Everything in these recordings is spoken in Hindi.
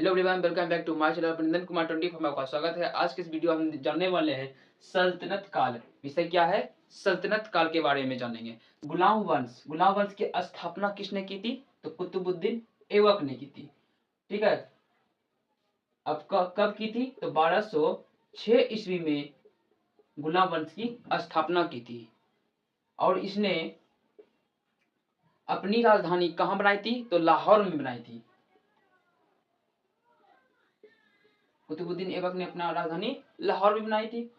Hello everyone, welcome back to my channel. Abhinandan Kumar 24 में आपका स्वागत है। आज के इस वीडियो हम जानने वाले हैं सल्तनत काल। विषय क्या है? सल्तनत काल के बारे में जानेंगे। गुलाम वंश की स्थापना किसने की थी? तो कुतुबुद्दीन ऐबक ने की थी। ठीक है। अब कब की थी? तो 1206 ईस्वी में गुलाम वंश की स्थापना की थी। और इसने अपनी राजधानी कहाँ बनाई थी? तो लाहौर में बनाई थी। कुतुबुद्दीन ऐबक ने अपना राजधानी लाहौर में बनाई थी।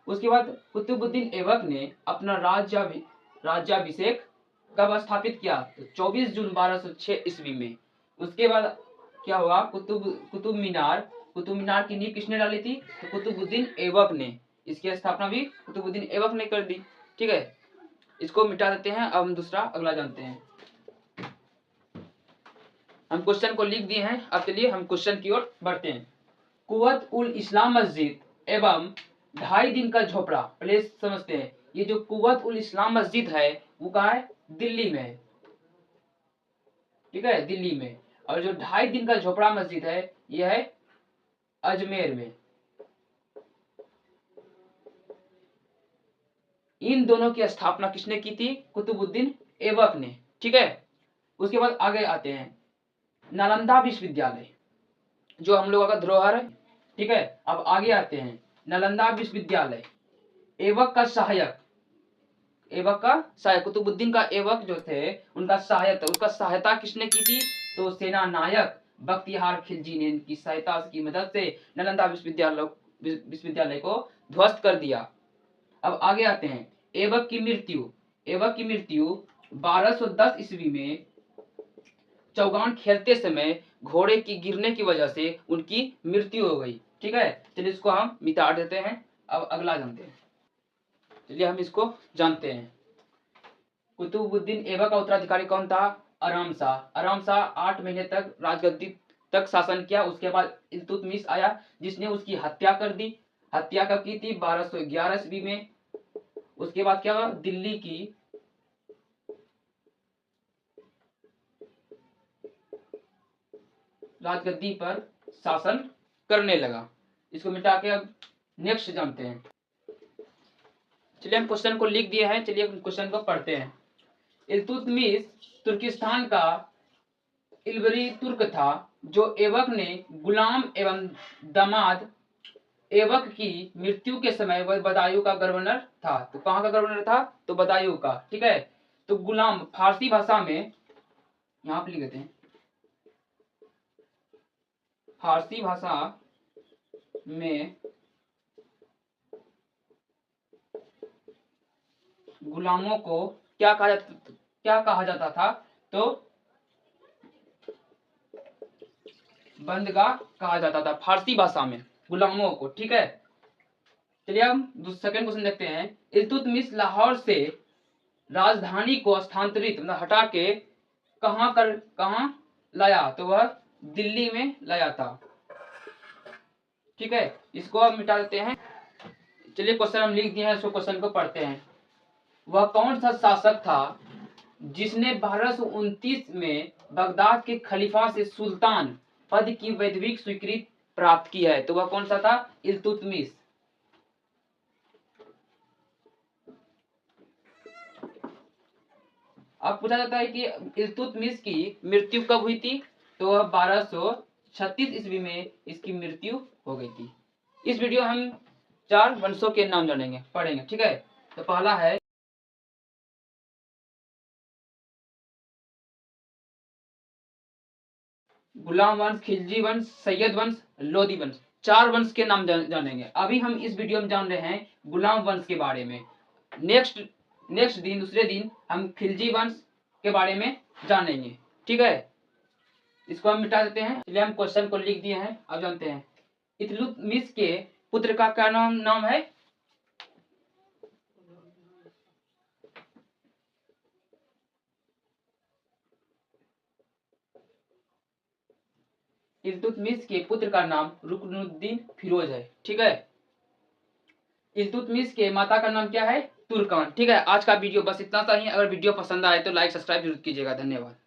उसके बाद कुतुबुद्दीन ऐबक ने अपना राज्याभिषेक कब स्थापित किया? तो 24 जून 1206 ईस्वी में। उसके बाद क्या हुआ? कुतुब मीनार की नींव किसने डाली थी? तो कुतुबुद्दीन ऐबक ने। इसकी स्थापना भी कुतुबुद्दीन ऐबक ने कर दी। ठीक है, इसको मिटा देते हैं। अब हम दूसरा अगला जानते हैं। हम क्वेश्चन को लिख दिए हैं। अब चलिए हम क्वेश्चन की ओर बढ़ते हैं। कुव्वत उल इस्लाम मस्जिद एवं 2.5 दिन का झोपड़ा। पहले समझते हैं, ये जो कुव्वत उल इस्लाम मस्जिद है वो कहाँ है? दिल्ली में है। ठीक है, दिल्ली में। और जो 2.5 दिन का झोपड़ा मस्जिद है यह है अजमेर में। इन दोनों की स्थापना किसने की थी? कुतुबुद्दीन ऐबक ने। ठीक है। उसके बाद आगे आते हैं। नालंदा विश्वविद्यालय जो हम लोगों का धरोहर है। ठीक है। अब आगे आते हैं। नालंदा विश्वविद्यालय ऐबक का सहायक कुतुबुद्दीन का ऐबक जो थे उनका उसका सहायता किसने की थी? तो सेना नायक बख्तियार खिलजी ने इनकी सहायता की मदद से नालंदा विश्वविद्यालय को ध्वस्त कर दिया। अब आगे आते हैं। ऐबक की मृत्यु 1210 ईस्वी में चौगान खेलते समय घोड़े की गिरने की वजह से उनकी मृत्यु हो गई। ठीक है, चलिए इसको हम मिटा देते हैं। अब अगला जानते हैं। चलिए हम इसको जानते हैं। कुतुबुद्दीन ऐबक का उत्तराधिकारी कौन था? आराम शाह 8 महीने तक राजगद्दी तक शासन किया। उसके बाद इल्तुतमिश आया जिसने उसकी हत्या कर दी। हत्या कब की थी? 1211 ईस्वी में। उसके बाद क्या हुआ? दिल्ली की राजगद्दी पर शासन करने लगा। इसको मिटा के अब नेक्स्ट जानते हैं। चलिए हम क्वेश्चन को लिख दिए हैं। चलिए क्वेश्चन को पढ़ते हैं। इल्तुतमिश तुर्किस्तान का इल्बरी तुर्क था जो ऐबक ने गुलाम एवं दामाद ऐबक की मृत्यु के समय वह बदायूं का गवर्नर था। तो कहाँ का गवर्नर था? तो बदायूं का। ठीक है। तो गुलाम फारसी भाषा में, यहाँ पे लिख देते हैं, फारसी भाषा में गुलामों को क्या कहा जाता था? तो बंदगाह कहा जाता था फारसी भाषा में गुलामों को। ठीक है। चलिए हम सेकंड क्वेश्चन देखते हैं। इल्तुतमिश लाहौर से राजधानी को स्थानांतरित मतलब हटा के कहां लाया? तो वह दिल्ली में लाया था। ठीक है, इसको अब मिटा देते हैं। चलिए क्वेश्चन हम लिख दिए हैं, इसको क्वेश्चन को पढ़ते हैं। वह कौन सा शासक था जिसने 1229 में बगदाद के खलीफा से सुल्तान पद की वैधानिक स्वीकृति प्राप्त की है? तो वह कौन सा था? इल्तुतमिश। अब पूछा जाता है कि इल्तुतमिश की मृत्यु कब हुई थी? तो 1236 ईस्वी में इसकी मृत्यु हो गई थी। इस वीडियो हम 4 वंशों के नाम पढ़ेंगे। ठीक है। तो पहला है गुलाम वंश, खिलजी वंश, सैयद वंश, लोदी वंश। 4 वंश के नाम जानेंगे। अभी हम इस वीडियो में जान रहे हैं गुलाम वंश के बारे में। नेक्स्ट दिन, दूसरे दिन हम खिलजी वंश के बारे में जानेंगे। ठीक है, इसको हम मिटा देते हैं। चलिए हम क्वेश्चन को लिख दिए हैं। अब जानते हैं। इल्तुतमिश के पुत्र का क्या नाम है? इल्तुतमिश के पुत्र का नाम रुकनुद्दीन फिरोज है। ठीक है। इल्तुतमिश के माता का नाम क्या है? तुर्कान। ठीक है, आज का वीडियो बस इतना सा ही। अगर वीडियो पसंद आए तो लाइक सब्सक्राइब जरूर कीजिएगा। धन्यवाद।